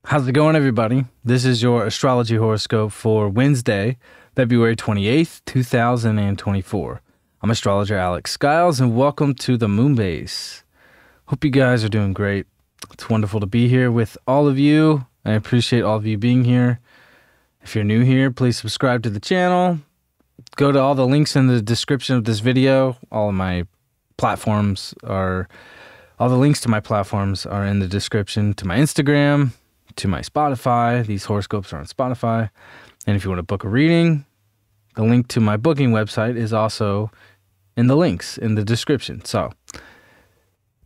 How's it going, everybody? This is your astrology horoscope for Wednesday, February 28th, 2024. I'm astrologer Alex Skyles, and welcome to the Moon Base. Hope you guys are doing great. It's wonderful to be here with all of you. I appreciate all of you being here. If you're new here, please subscribe to the channel. Go to all the links in the description of this video. All the links to my platforms are in the description, to my Instagram, to my Spotify. These horoscopes are on Spotify. And if you want to book a reading, the link to my booking website is also in the links in the description. So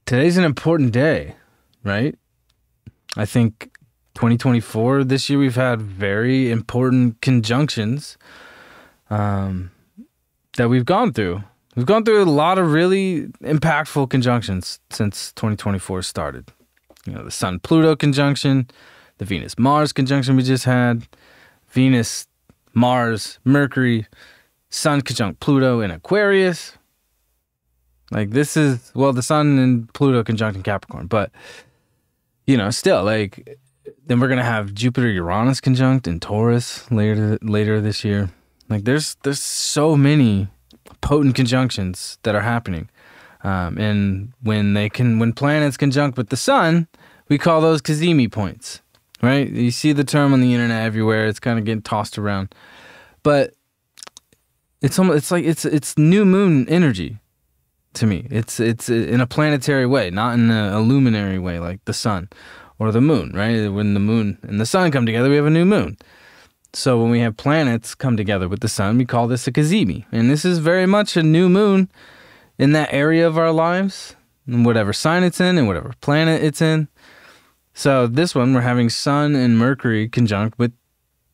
today's an important day, right? I think 2024, this year, we've had very important conjunctions that we've gone through. We've gone through a lot of really impactful conjunctions since 2024 started. You know, the Sun-Pluto conjunction, the Venus-Mars conjunction we just had, Venus, Mars, Mercury, Sun conjunct Pluto in Aquarius. Like, this is, well, the Sun and Pluto conjunct in Capricorn, but, you know, still, like, then we're going to have Jupiter-Uranus conjunct in Taurus later this year. Like, there's so many potent conjunctions that are happening. And when planets conjunct with the Sun, we call those Cazimi points, right? You see the term on the internet everywhere. It's kind of getting tossed around, but it's new moon energy to me. It's in a planetary way, not in a luminary way like the Sun or the moon, right? When the moon and the Sun come together, we have a new moon. So when we have planets come together with the Sun, we call this a Cazimi, and this is very much a new moon in that area of our lives, in whatever sign it's in and whatever planet it's in. So this one, we're having Sun and Mercury conjunct with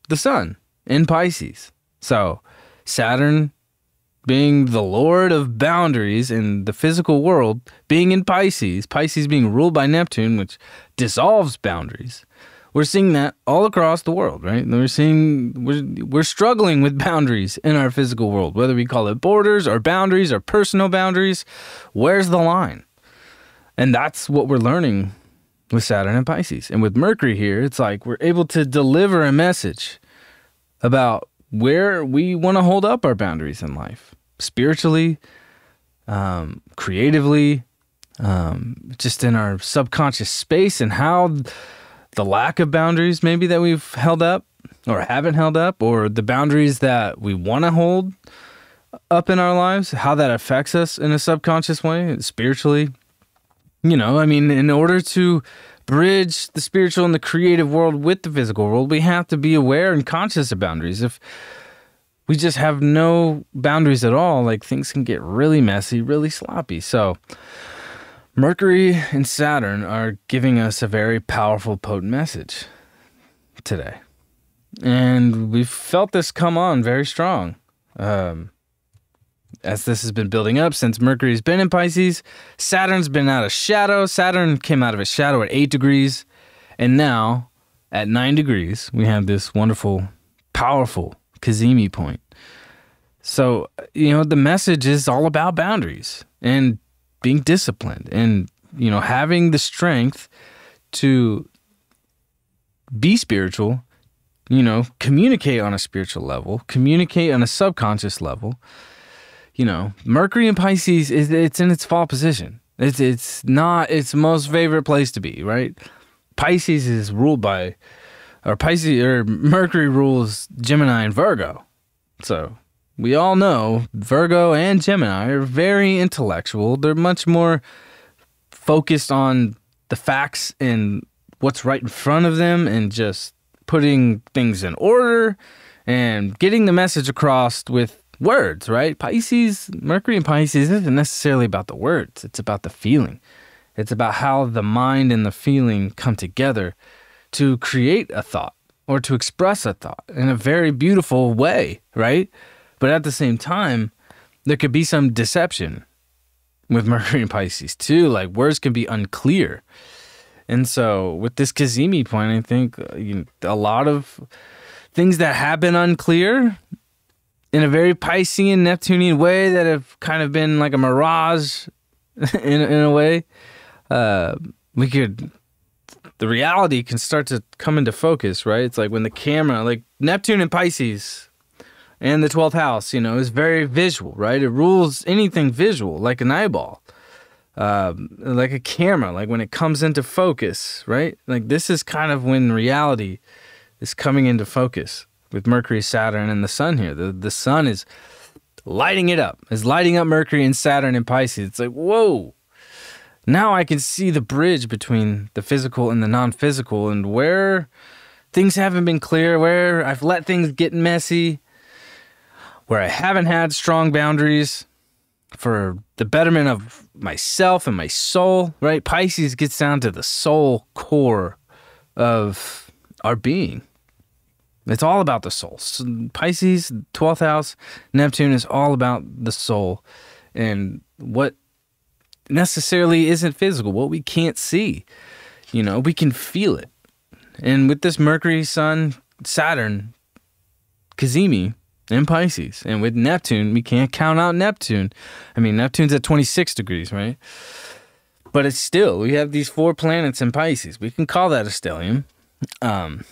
the Sun in Pisces. So Saturn, being the lord of boundaries in the physical world, being in Pisces, Pisces being ruled by Neptune, which dissolves boundaries. We're seeing that all across the world, right? We're struggling with boundaries in our physical world, whether we call it borders or boundaries or personal boundaries. Where's the line? And that's what we're learning with Saturn and Pisces. And with Mercury here, it's like we're able to deliver a message about where we want to hold up our boundaries in life, spiritually, creatively, just in our subconscious space, and how the lack of boundaries maybe that we've held up or haven't held up, or the boundaries that we want to hold up in our lives, how that affects us in a subconscious way, spiritually. You know, I mean, in order to bridge the spiritual and the creative world with the physical world, we have to be aware and conscious of boundaries. If we just have no boundaries at all, like, things can get really messy, really sloppy. So Mercury and Saturn are giving us a very powerful, potent message today. And we've felt this come on very strong. As this has been building up since Mercury's been in Pisces, Saturn's been out of shadow. Saturn came out of its shadow at 8 degrees. And now, at 9 degrees, we have this wonderful, powerful Cazimi point. So, you know, the message is all about boundaries and being disciplined and, you know, having the strength to be spiritual, you know, communicate on a spiritual level, communicate on a subconscious level. You know, Mercury in Pisces, it's in its fall position. It's not its most favorite place to be, right? Pisces is ruled by, Mercury rules Gemini and Virgo. So we all know Virgo and Gemini are very intellectual. They're much more focused on the facts and what's right in front of them and just putting things in order and getting the message across with words, right? Pisces, Mercury in Pisces isn't necessarily about the words. It's about the feeling. It's about how the mind and the feeling come together to create a thought or to express a thought in a very beautiful way, right? But at the same time, there could be some deception with Mercury in Pisces too. Like words can be unclear. And so with this Cazimi point, I think a lot of things that have been unclear in a very Piscean, Neptunian way that have kind of been like a mirage in a way, the reality can start to come into focus, right? It's like when the camera, like Neptune in Pisces and the 12th house, is very visual, right? It rules anything visual, like an eyeball. Like a camera, like when it comes into focus, right? Like this is kind of when reality is coming into focus with Mercury, Saturn, and the sun here. The sun is lighting it up, is lighting up Mercury and Saturn in Pisces. It's like, whoa, now I can see the bridge between the physical and the non-physical, and where things haven't been clear, where I've let things get messy, where I haven't had strong boundaries for the betterment of myself and my soul, right? Pisces gets down to the soul core of our being. It's all about the soul. So Pisces, 12th house, Neptune is all about the soul and what necessarily isn't physical, what we can't see. We can feel it. And with this Mercury, Sun, Saturn, Cazimi, in Pisces. And with Neptune, we can't count out Neptune. I mean, Neptune's at 26 degrees, right? But it's still, we have these 4 planets in Pisces. We can call that a stellium. And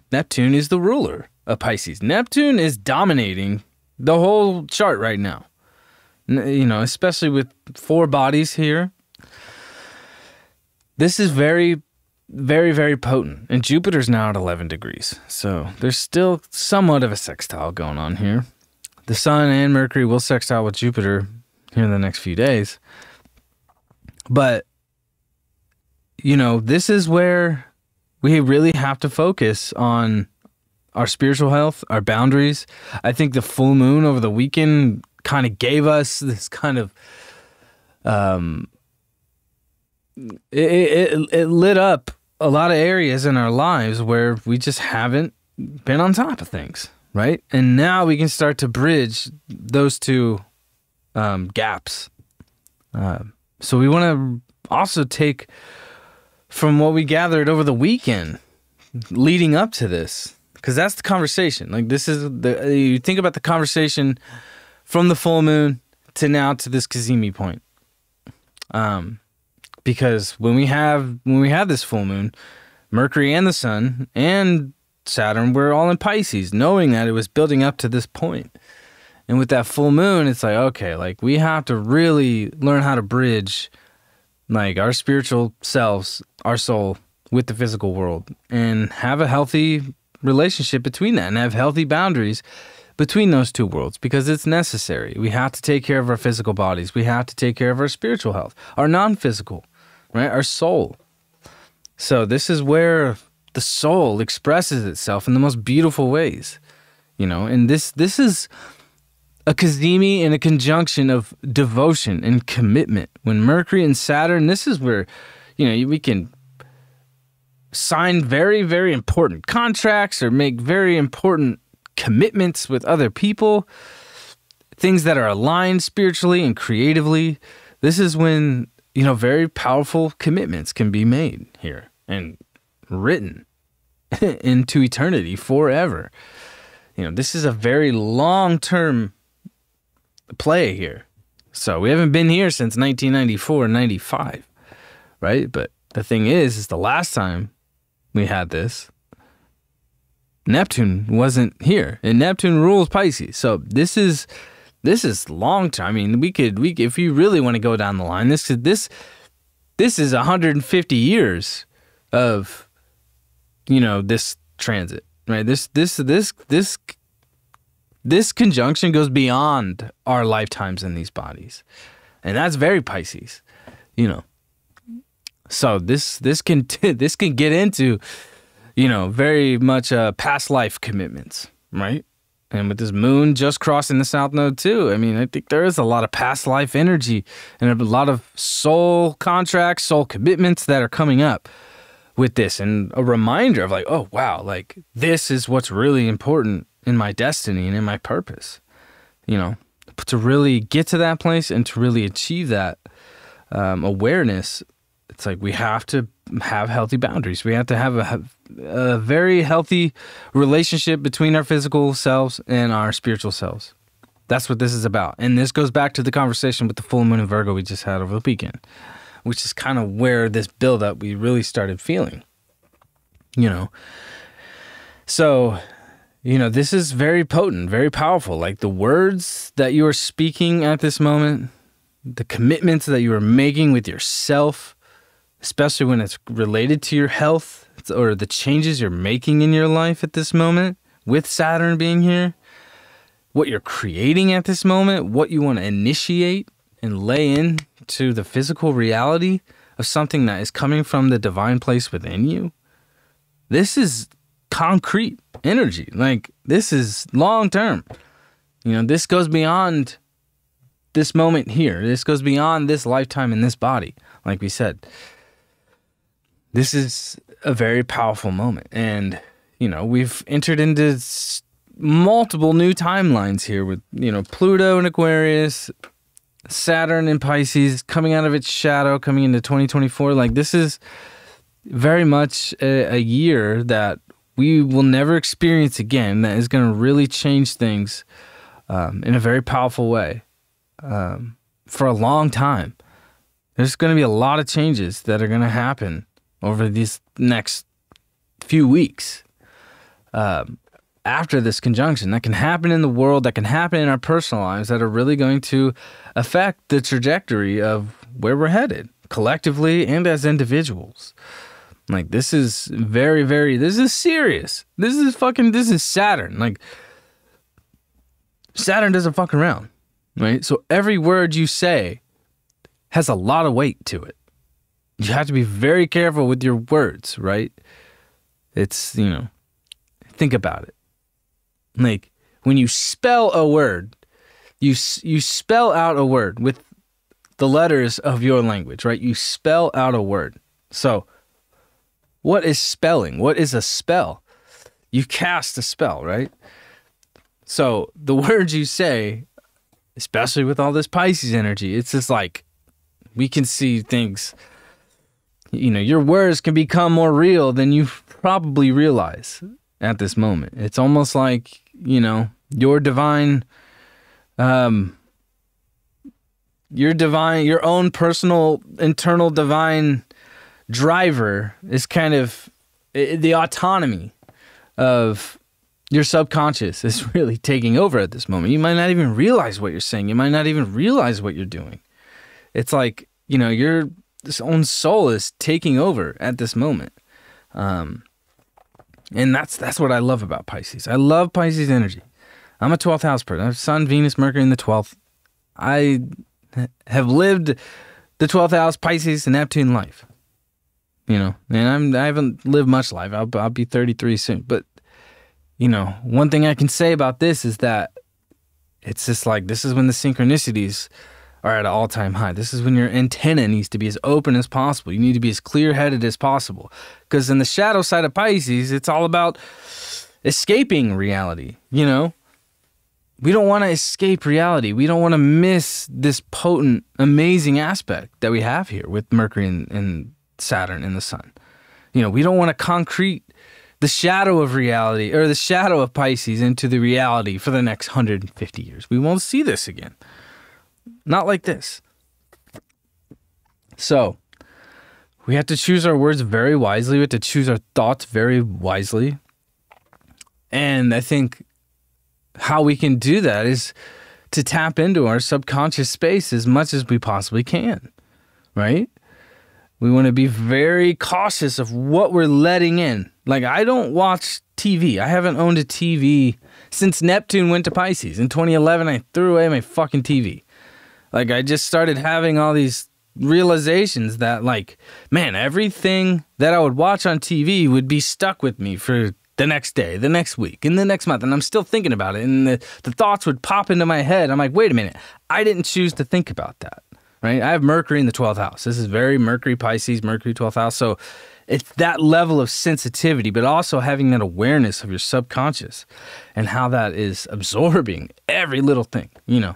Neptune is the ruler of Pisces. Neptune is dominating the whole chart right now. Especially with 4 bodies here. This is very, very, very potent. And Jupiter's now at 11 degrees. So there's still somewhat of a sextile going on here. The Sun and Mercury will sextile with Jupiter here in the next few days. But, this is where we really have to focus on our spiritual health, our boundaries. I think the full moon over the weekend kind of gave us this kind of it lit up a lot of areas in our lives where we just haven't been on top of things, right? And now we can start to bridge those two gaps. So we want to also take from what we gathered over the weekend leading up to this, because that's the conversation. Like this is you think about the conversation from the full moon to now to this Cazimi point. Because when we have this full moon, Mercury and the Sun and Saturn were all in Pisces, knowing that it was building up to this point. And with that full moon, it's like, okay, like we have to really learn how to bridge like our spiritual selves, our soul with the physical world, and have a healthy relationship between that and have healthy boundaries between those two worlds, because it's necessary. We have to take care of our physical bodies. We have to take care of our spiritual health, our non-physical, right? Our soul. So this is where the soul expresses itself in the most beautiful ways, and this is a Cazimi in a conjunction of devotion and commitment. When Mercury and Saturn, this is where, we can sign very, very important contracts or make very important commitments with other people, things that are aligned spiritually and creatively. This is when, very powerful commitments can be made here and written into eternity forever. This is a very long-term play here. So we haven't been here since 1994 and 95, right? But the thing is the last time we had this, Neptune wasn't here, and Neptune rules Pisces. So this is long term. I mean, we could if you really want to go down the line, this is 150 years of this transit, right? This conjunction goes beyond our lifetimes in these bodies, and that's very Pisces, So this can get into very much past life commitments, right? And with this moon just crossing the south node too, I mean, I think there is a lot of past life energy and a lot of soul contracts, soul commitments that are coming up with this, and a reminder of like, oh wow, like this is what's really important in my destiny and in my purpose, to really get to that place and to really achieve that awareness, it's like we have to have healthy boundaries. We have to have a very healthy relationship between our physical selves and our spiritual selves. That's what this is about. And this goes back to the conversation with the full moon in Virgo we just had over the weekend, which is kind of where this buildup we really started feeling, you know. So, you know, this is very potent, very powerful. Like the words that you are speaking at this moment, the commitments that you are making with yourself, especially when it's related to your health or the changes you're making in your life at this moment with Saturn being here, what you're creating at this moment, what you want to initiate and lay into the physical reality of something that is coming from the divine place within you. This is concrete energy. Like, this is long term. You know, this goes beyond this moment here. This goes beyond this lifetime in this body. Like we said, this is a very powerful moment. And, you know, we've entered into multiple new timelines here with, you know, Pluto in Aquarius, Saturn in Pisces, coming out of its shadow, coming into 2024. Like, this is very much a year that we will never experience again, that is going to really change things in a very powerful way for a long time. There's going to be a lot of changes that are going to happen over these next few weeks after this conjunction that can happen in the world, that can happen in our personal lives, that are really going to affect the trajectory of where we're headed collectively and as individuals. Like, this is very, very, this is serious. This is Saturn. Like, Saturn doesn't fuck around, right? So every word you say has a lot of weight to it. You have to be very careful with your words, right? It's, you know, think about it. Like, when you spell a word, you spell out a word with the letters of your language, right? You spell out a word. So, what is spelling? What is a spell? You cast a spell, right? So the words you say, especially with all this Pisces energy, it's just like we can see things, you know, your words can become more real than you probably realize at this moment. It's almost like, you know, your own personal internal divine driver is kind of the autonomy of your subconscious is really taking over at this moment. You might not even realize what you're saying. You might not even realize what you're doing. It's like, you know, your own soul is taking over at this moment. And that's what I love about Pisces. I love Pisces energy. I'm a 12th house person. I have Sun, Venus, Mercury in the 12th. I have lived the 12th house, Pisces, and Neptune life. You know, and I haven't lived much life. I'll be 33 soon. But, you know, one thing I can say about this is that it's just like, this is when the synchronicities are at an all-time high. This is when your antenna needs to be as open as possible. You need to be as clear-headed as possible. Because in the shadow side of Pisces, it's all about escaping reality, you know? We don't want to escape reality. We don't want to miss this potent, amazing aspect that we have here with Mercury and Saturn and the Sun. You know, we don't want to concrete the shadow of reality or the shadow of Pisces into the reality for the next 150 years. We won't see this again. Not like this. So, we have to choose our words very wisely. We have to choose our thoughts very wisely. And I think how we can do that is to tap into our subconscious space as much as we possibly can, right? We want to be very cautious of what we're letting in. Like, I don't watch TV. I haven't owned a TV since Neptune went to Pisces. In 2011, I threw away my fucking TV. Like, I just started having all these realizations that, like, man, everything that I would watch on TV would be stuck with me for the next day, the next week, and the next month. And I'm still thinking about it. And the thoughts would pop into my head. I'm like, wait a minute. I didn't choose to think about that. Right? I have Mercury in the 12th house. This is very Mercury, Pisces, Mercury 12th house. So it's that level of sensitivity, but also having that awareness of your subconscious and how that is absorbing every little thing, you know.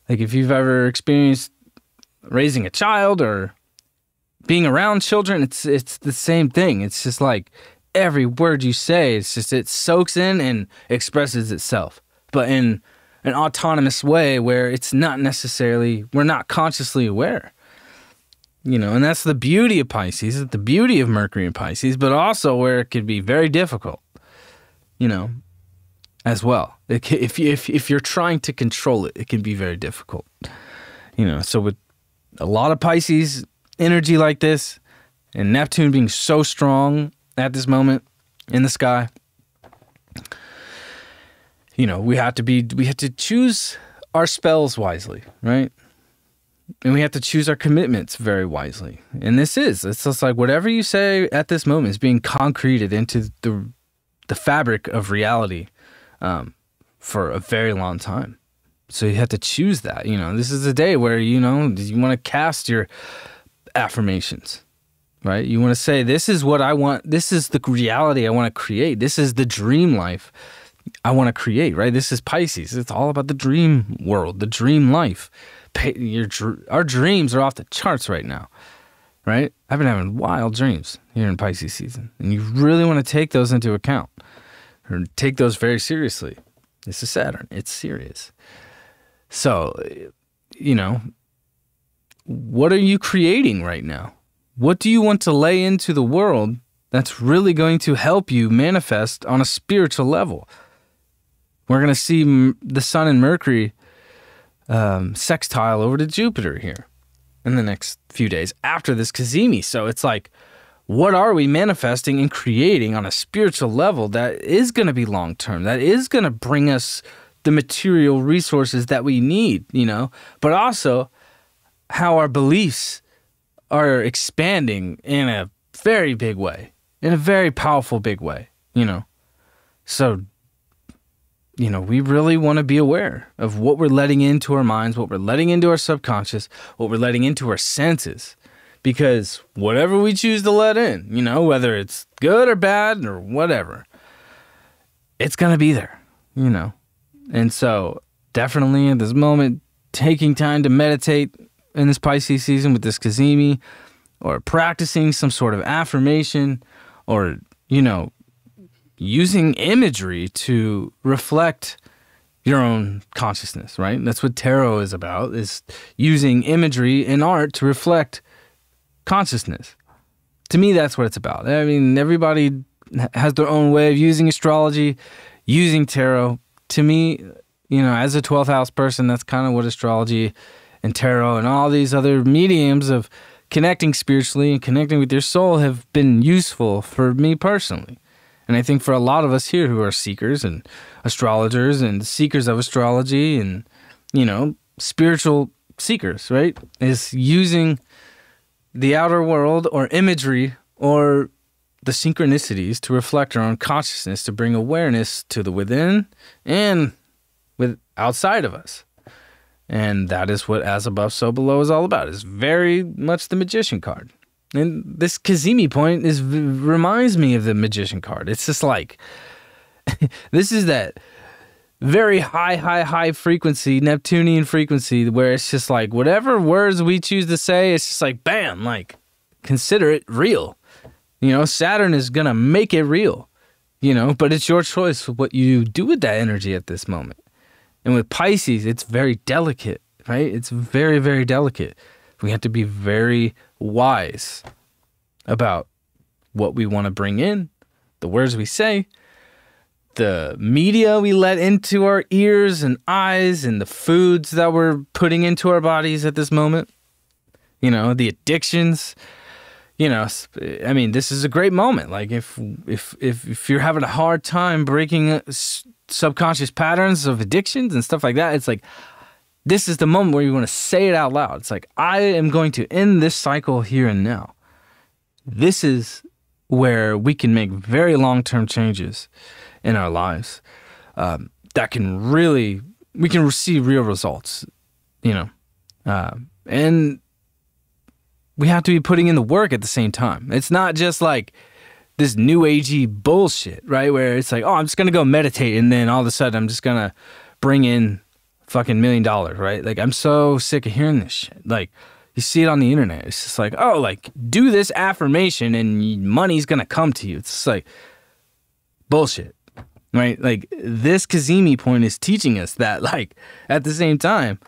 Like if you've ever experienced raising a child or being around children, it's the same thing. It's just like every word you say, it soaks in and expresses itself, but in an autonomous way where it's not necessarily, we're not consciously aware. You know, and that's the beauty of Pisces, the beauty of Mercury in Pisces, but also where it could be very difficult, you know, as well. If you're trying to control it, it can be very difficult. You know, so with a lot of Pisces energy like this, and Neptune being so strong at this moment in the sky, you know, we have to choose our spells wisely, right? And we have to choose our commitments very wisely. And it's just like whatever you say at this moment is being concreted into the fabric of reality for a very long time. So you have to choose that. You know, this is a day where, you know, you want to cast your affirmations, right? You want to say, this is what I want. This is the reality I want to create. This is the dream life I want to create, right? This is Pisces. It's all about the dream world, the dream life. Our dreams are off the charts right now, right? I've been having wild dreams here in Pisces season, and you really want to take those into account or take those very seriously. This is Saturn. It's serious. So, you know, what are you creating right now? What do you want to lay into the world that's really going to help you manifest on a spiritual level? We're going to see the Sun and Mercury sextile over to Jupiter here in the next few days after this Cazimi. So it's like, what are we manifesting and creating on a spiritual level that is going to be long-term, that is going to bring us the material resources that we need, you know, but also how our beliefs are expanding in a very big way, in a very powerful big way, you know. So, you know, we really want to be aware of what we're letting into our minds, what we're letting into our subconscious, what we're letting into our senses. Because whatever we choose to let in, you know, whether it's good or bad or whatever, it's going to be there, you know. And so definitely at this moment, taking time to meditate in this Pisces season with this Cazimi, or practicing some sort of affirmation, or, you know, using imagery to reflect your own consciousness, right? That's what tarot is about, is using imagery in art to reflect consciousness. To me, that's what it's about. I mean, everybody has their own way of using astrology, using tarot. To me, you know, as a 12th house person, that's kind of what astrology and tarot and all these other mediums of connecting spiritually and connecting with your soul have been useful for me personally. And I think for a lot of us here who are seekers and astrologers and seekers of astrology and, you know, spiritual seekers, right, is using the outer world or imagery or the synchronicities to reflect our own consciousness, to bring awareness to the within and with outside of us. And that is what As Above, So Below is all about. It's very much the Magician card. And this Cazimi point reminds me of the Magician card. It's just like, this is that very high frequency, Neptunian frequency, where it's just like, whatever words we choose to say, it's just like, bam, like, consider it real. You know, Saturn is going to make it real, you know, but it's your choice what you do with that energy at this moment. And with Pisces, it's very delicate, right? It's very, very delicate. We have to be very wise about what we want to bring in, the words we say, the media we let into our ears and eyes, and the foods that we're putting into our bodies at this moment. You know, the addictions. You know, I mean, this is a great moment. Like if you're having a hard time breaking subconscious patterns of addictions and stuff like that, it's like, this is the moment where you want to say it out loud. It's like, I am going to end this cycle here and now. This is where we can make very long-term changes in our lives that can really, we can receive real results, you know, and we have to be putting in the work at the same time. It's not just like this new agey bullshit, right? Where it's like, oh, I'm just going to go meditate, and then all of a sudden I'm just going to bring in fucking $1 million, right? Like, I'm so sick of hearing this shit. Like, you see it on the internet. It's just like, oh, like, do this affirmation and money's gonna come to you. It's just like bullshit, right? Like, this Cazimi point is teaching us that, like, at the same time,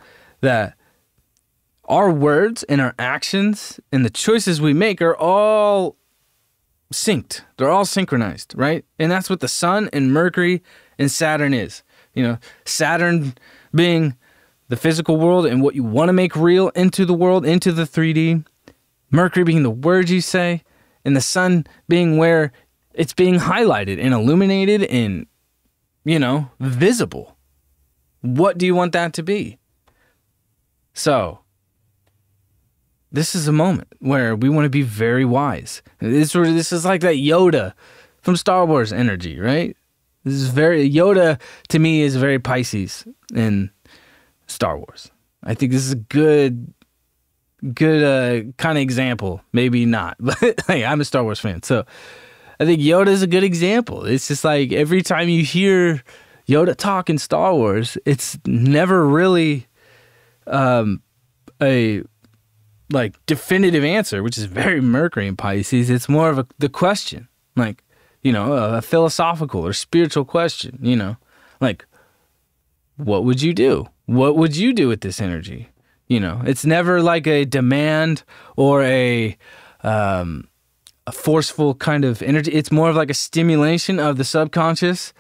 that our words and our actions and the choices we make are all synced. They're all synchronized, right? And that's what the sun and Mercury and Saturn is. You know, Saturn being the physical world and what you want to make real into the world, into the 3D. Mercury being the words you say, and the sun being where it's being highlighted and illuminated and, you know, visible. What do you want that to be? So, this is a moment where we want to be very wise. This is like that Yoda from Star Wars energy, right? This is very, Yoda to me is very Pisces in Star Wars. I think this is a good kind of example. Maybe not, but hey, I'm a Star Wars fan, so I think Yoda is a good example. It's just like every time you hear Yoda talk in Star Wars, it's never really a like definitive answer, which is very Mercury and Pisces. It's more of the question, like, you know, a philosophical or spiritual question, you know, like, what would you do? What would you do with this energy? You know, it's never like a demand or a forceful kind of energy. It's more of like a stimulation of the subconscious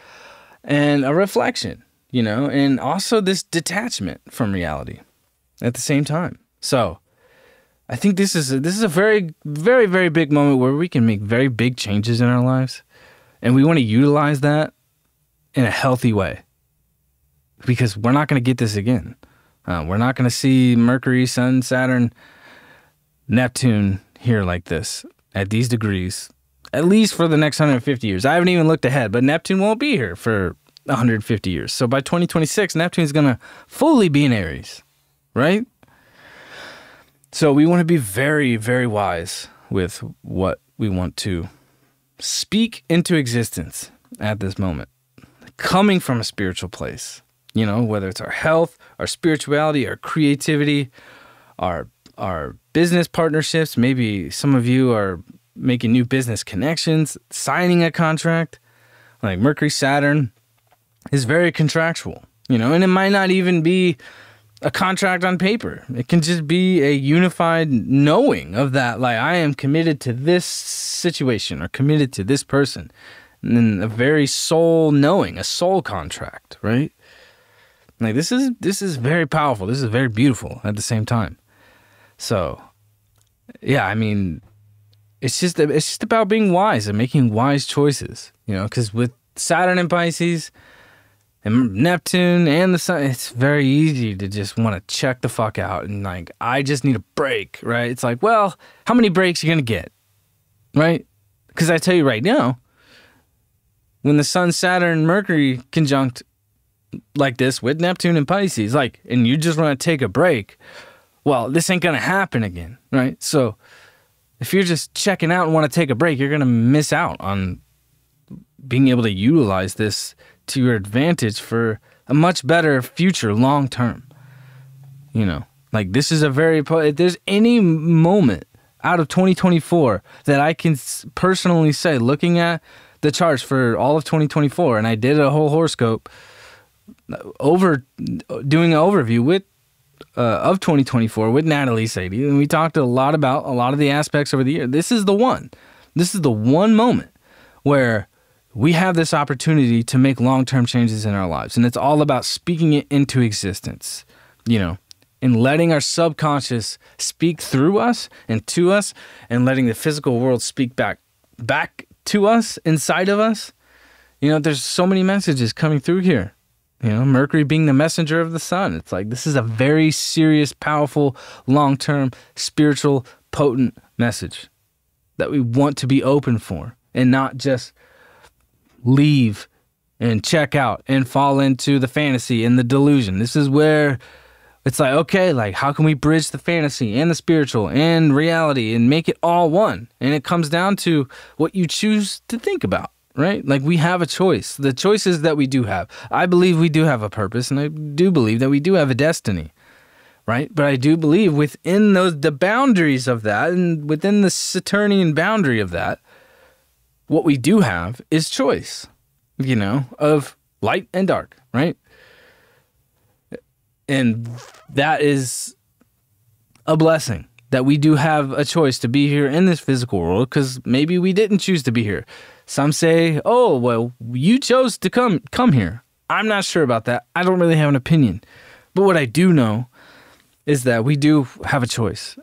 and a reflection, you know, and also this detachment from reality at the same time. So I think this is a very, very, very big moment where we can make very big changes in our lives, and we want to utilize that in a healthy way, because we're not going to get this again. We're not going to see Mercury, Sun, Saturn, Neptune here like this at these degrees, at least for the next 150 years. I haven't even looked ahead, but Neptune won't be here for 150 years. So by 2026, Neptune's going to fully be in Aries, right? So we want to be very, very wise with what we want to speak into existence at this moment, coming from a spiritual place, you know, whether it's our health, our spirituality, our creativity, our business partnerships. Maybe some of you are making new business connections, signing a contract. Like Mercury, Saturn is very contractual, you know, and it might not even be a contract on paper. It can just be a unified knowing of that, like, I am committed to this situation or committed to this person. And then a very soul knowing, a soul contract, right? Like, this is very powerful. This is very beautiful at the same time. So, yeah, I mean, it's just about being wise and making wise choices, you know, because with Saturn and Pisces and Neptune and the sun, it's very easy to just want to check the fuck out and, like, I just need a break, right? It's like, well, how many breaks are you going to get, right? Because I tell you right now, when the Sun, Saturn, Mercury conjunct like this with Neptune and Pisces, like, and you just want to take a break, well, this ain't going to happen again, right? So if you're just checking out and want to take a break, you're going to miss out on being able to utilize this to your advantage for a much better future long term. You know, like, this is a very, if there's any moment out of 2024 that I can personally say, looking at the charts for all of 2024, and I did a whole horoscope doing an overview with of 2024 with Natalie Sadie, and we talked a lot about a lot of the aspects over the year. This is the one. This is the one moment where we have this opportunity to make long-term changes in our lives, and it's all about speaking it into existence, you know, and letting our subconscious speak through us and to us, and letting the physical world speak back to us, inside of us. You know, there's so many messages coming through here. You know, Mercury being the messenger of the sun. It's like, this is a very serious, powerful, long-term, spiritual, potent message that we want to be open for, and not just leave and check out and fall into the fantasy and the delusion. This is where it's like, okay, like, how can we bridge the fantasy and the spiritual and reality and make it all one? And it comes down to what you choose to think about right? Like we have a choice. The choices that we do have. I believe we do have a purpose, and I do believe that we do have a destiny, right? But I do believe within the boundaries of that, and within the Saturnian boundary of that, what we do have is choice, of light and dark, right? And that is a blessing, that we do have a choice to be here in this physical world, because maybe we didn't choose to be here. Some say, oh, well, you chose to come here. I'm not sure about that. I don't really have an opinion. But what I do know is that we do have a choice,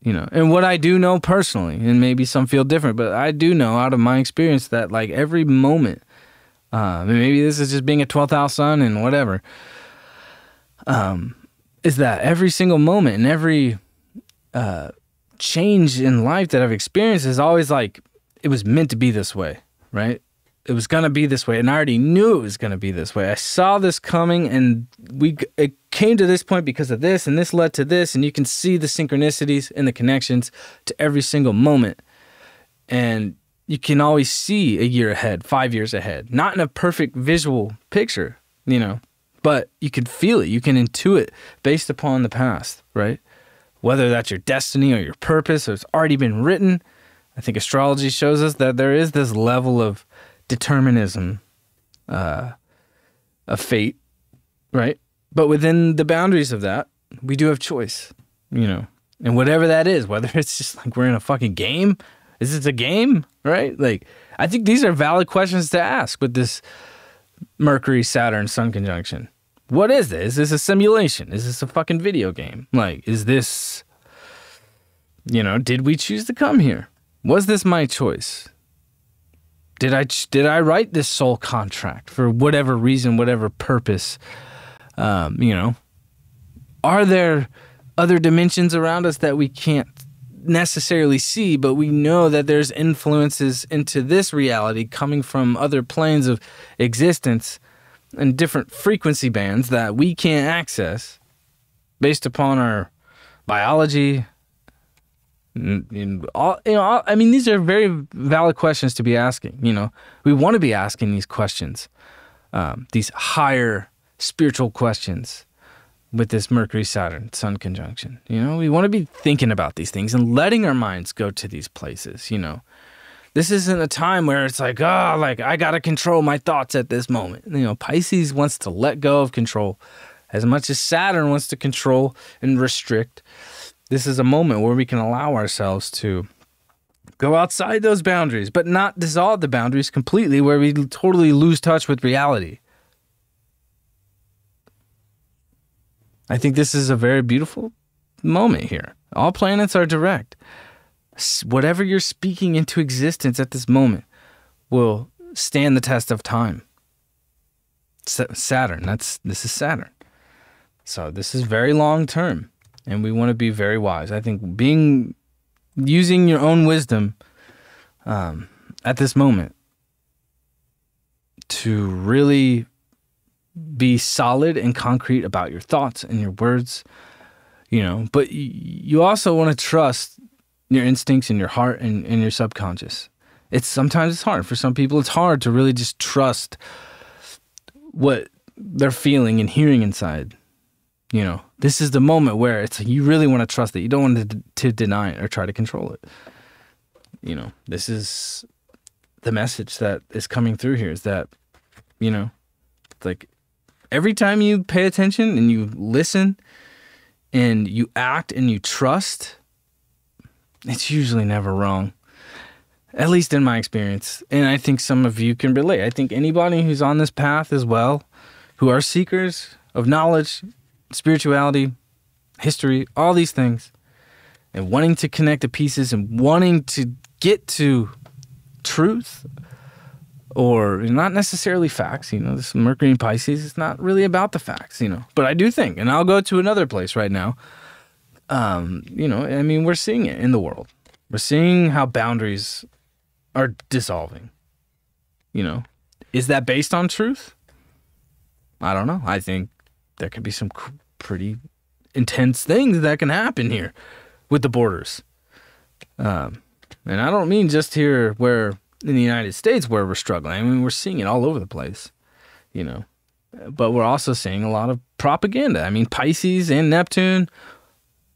And what I do know personally, and maybe some feel different, but I do know out of my experience that like every moment, maybe this is just being a 12th house sun and whatever, is that every single moment and every change in life that I've experienced is always like, it was meant to be this way, right? It was going to be this way, and I already knew it was going to be this way. I saw this coming, and it came to this point because of this, and this led to this, and you can see the synchronicities and the connections to every single moment. And you can always see a year ahead, 5 years ahead. Not in a perfect visual picture, but you can feel it. You can intuit based upon the past, right? Whether that's your destiny or your purpose, or it's already been written. I think astrology shows us that there is this level of determinism, of fate, right? But within the boundaries of that, we do have choice, and whatever that is, whether it's just like we're in a fucking game, is this a game, right? Like, I think these are valid questions to ask with this Mercury, Saturn, Sun conjunction. What is this? Is this a simulation? Is this a fucking video game? Like, is this, did we choose to come here? Was this my choice? Did I write this soul contract for whatever reason, whatever purpose? Are there other dimensions around us that we can't necessarily see, but we know that there's influences into this reality coming from other planes of existence and different frequency bands that we can't access based upon our biology? These are very valid questions to be asking. We want to be asking these questions, these higher spiritual questions with this Mercury, Saturn, Sun conjunction. We want to be thinking about these things and letting our minds go to these places. This isn't a time where it's like, I got to control my thoughts at this moment. Pisces wants to let go of control as much as Saturn wants to control and restrict. This is a moment where we can allow ourselves to go outside those boundaries, but not dissolve the boundaries completely, where we totally lose touch with reality. I think this is a very beautiful moment here. All planets are direct. Whatever you're speaking into existence at this moment will stand the test of time. Saturn, this is Saturn. So this is very long term. And we want to be very wise. I think using your own wisdom at this moment to really be solid and concrete about your thoughts and your words, but you also want to trust your instincts and your heart and your subconscious. Sometimes it's hard. For some people, it's hard to really just trust what they're feeling and hearing inside. This is the moment where you really want to trust it. You don't want to deny it or try to control it. This is the message that is coming through here, is that, like every time you pay attention and you listen and you act and you trust, it's usually never wrong. At least in my experience. And I think some of you can relate. I think anybody who's on this path as well, who are seekers of knowledge, spirituality, history, all these things, and wanting to connect the pieces and wanting to get to truth, or not necessarily facts. This Mercury in Pisces, it's not really about the facts, But I do think, and I'll go to another place right now, we're seeing it in the world. We're seeing how boundaries are dissolving. Is that based on truth? I don't know. I think there could be some pretty intense things that can happen here with the borders. And I don't mean just here where in the United States where we're struggling. I mean, we're seeing it all over the place, you know. But we're also seeing a lot of propaganda. I mean, Pisces and Neptune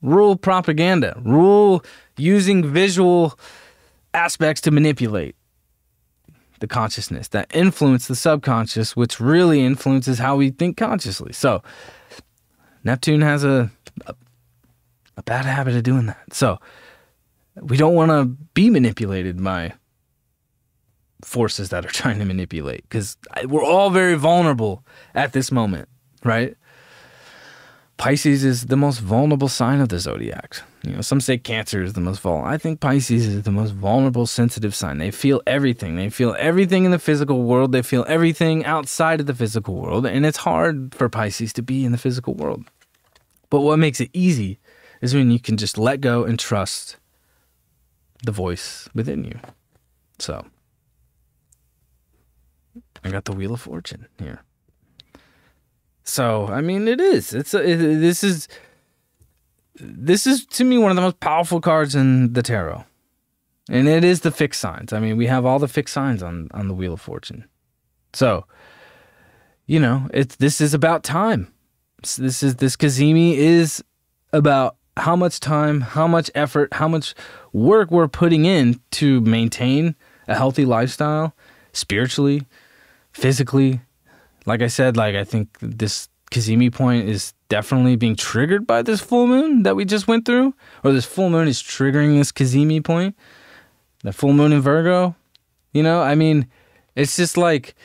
rule propaganda, rule using visual aspects to manipulate the consciousness that influence the subconscious, which really influences how we think consciously. So Neptune has a bad habit of doing that. So we don't want to be manipulated by forces that are trying to manipulate, because we're all very vulnerable at this moment, right? Pisces is the most vulnerable sign of the zodiac. You know, some say Cancer is the most vulnerable. I think Pisces is the most vulnerable, sensitive sign. They feel everything. They feel everything in the physical world. They feel everything outside of the physical world. And it's hard for Pisces to be in the physical world. But what makes it easy is when you can just let go and trust the voice within you. So I got the Wheel of Fortune here. So, I mean, it is. This is to me one of the most powerful cards in the tarot. And it is the fixed signs. I mean, we have all the fixed signs on the Wheel of Fortune. So, you know, this is about time. This Cazimi is about how much time, how much effort, how much work we're putting in to maintain a healthy lifestyle, spiritually, physically. Like I said, I think this Cazimi point is definitely being triggered by this full moon that we just went through, or this full moon is triggering this Cazimi point. The full moon in Virgo, you know, I mean, it's just like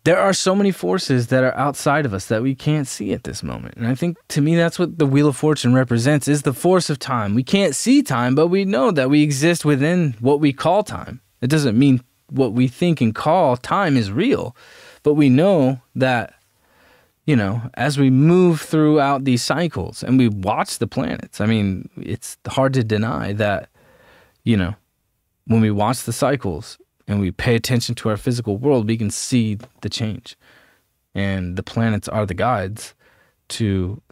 there are so many forces that are outside of us that we can't see at this moment. And I think to me, that's what the Wheel of Fortune represents, is the force of time. We can't see time, but we know that we exist within what we call time. It doesn't mean what we think and call time is real. But we know that, you know, as we move throughout these cycles and we watch the planets, I mean, it's hard to deny that, you know, when we watch the cycles and we pay attention to our physical world, we can see the change. And the planets are the guides to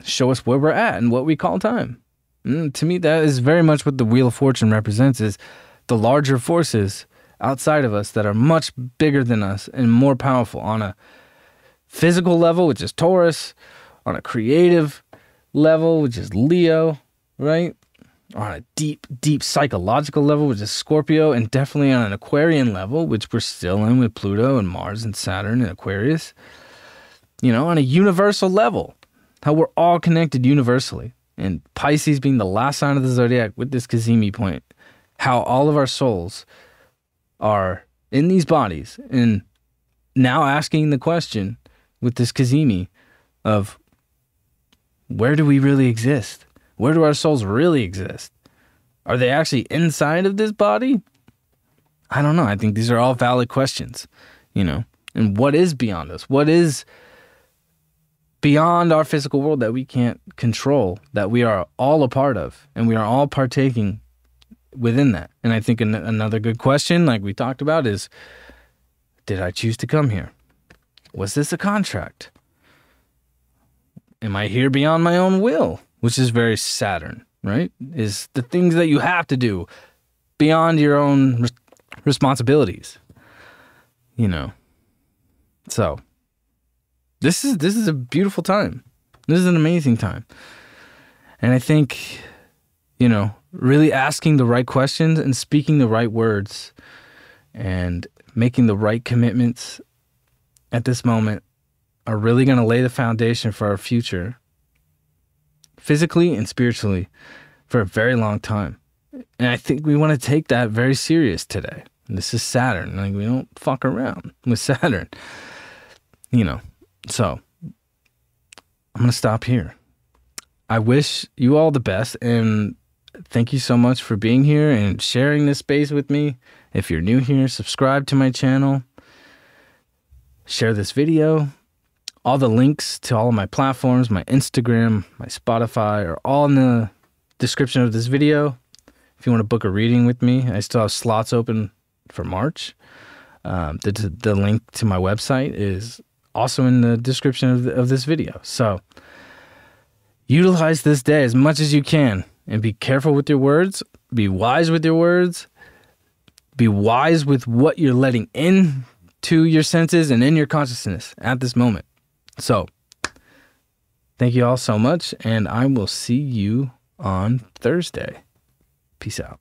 show us where we're at and what we call time. And to me, that is very much what the Wheel of Fortune represents, is the larger forces outside of us that are much bigger than us and more powerful on a physical level, which is Taurus, on a creative level, which is Leo, right? On a deep, deep psychological level, which is Scorpio, and definitely on an Aquarian level, which we're still in with Pluto and Mars and Saturn and Aquarius. You know, on a universal level, how we're all connected universally. And Pisces being the last sign of the zodiac with this Cazimi point, how all of our souls are in these bodies, and now asking the question with this Cazimi of, where do we really exist? Where do our souls really exist? Are they actually inside of this body? I don't know. I think these are all valid questions, you know. And what is beyond us? What is beyond our physical world that we can't control, that we are all a part of, and we are all partaking within that? And I think another good question, like we talked about, is, did I choose to come here? Was this a contract? Am I here beyond my own will? Which is very Saturn, right? Is the things that you have to do beyond your own responsibilities, you know. So this is a beautiful time. This is an amazing time. And I think, you know, really asking the right questions and speaking the right words and making the right commitments at this moment are really going to lay the foundation for our future, physically and spiritually, for a very long time. And I think we want to take that very serious today. This is Saturn. Like, we don't fuck around with Saturn, you know. So I'm going to stop here. I wish you all the best, and thank you so much for being here and sharing this space with me. If you're new here, subscribe to my channel, share this video. All the links to all of my platforms, my Instagram, my Spotify, are all in the description of this video. If you want to book a reading with me, I still have slots open for March. The link to my website is also in the description of this video. So utilize this day as much as you can, and be careful with your words, be wise with your words, Be wise with what you're letting in to your senses and in your consciousness at this moment. So, thank you all so much, and I will see you on Thursday. Peace out.